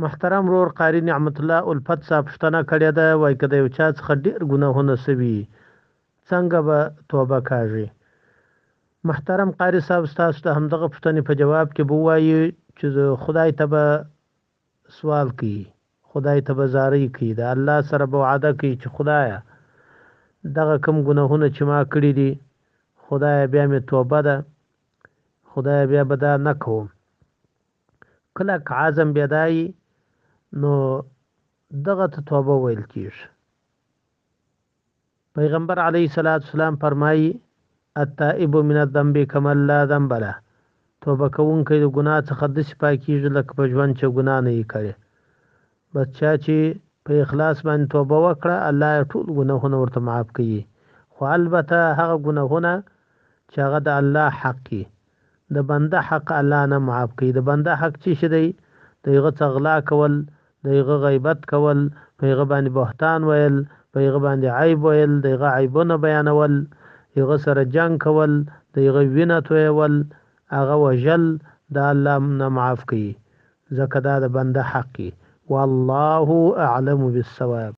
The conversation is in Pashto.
محترم رور قاری نعمت الله الفت صاحب پوښتنه کړې ده، وایي که د یو چا څخه ډېر ګناهونه سوي څنګه به توبه کاږي؟ محترم قاری صاحب ستاسو د همدغه پوښتنې په جواب کې به ووایي چې خدای ته به سوال کوي، خدای ته به زارۍ کوي، د الله سره به وعده کوي چې خدایه دغه کم ګناهونه چې ما کړي دي خدایه بیا مې توبه ده، خدایه بیا به دا نه کوم. کلک عزم بیا دایي نو دغه ته توبه ویل کېږي. پیغمبر علیه الصلاۃ والسلام فرمایي التائب من الذنب کمن لا ذنب له. توبه کوونکی د ګناه څخه داسې پاکېږي لکه په ژوند چې ګناه نه یې کړې. بس چا چې په اخلاص باندې توبه وکړه الله یې ټول ګناهونه ورته معاف کوي، خو البته هغه ګناهونه چې هغه د الله حق وي، د بنده حق الله نه معاف کوي. د بنده حق چې څه دی؟ د هغه څه غلا کول، د هغه غیبت کول، په هغه باندې بهتان ویل، په هغه باندې عیب ویل، د هغه عیبونه بیانول، هغه سره جنگ کول، د هغه وینه تویول، هغه وژل د الله نه معاف کوي، ځکه دا د بنده حق وي. والله اعلم بالصواب.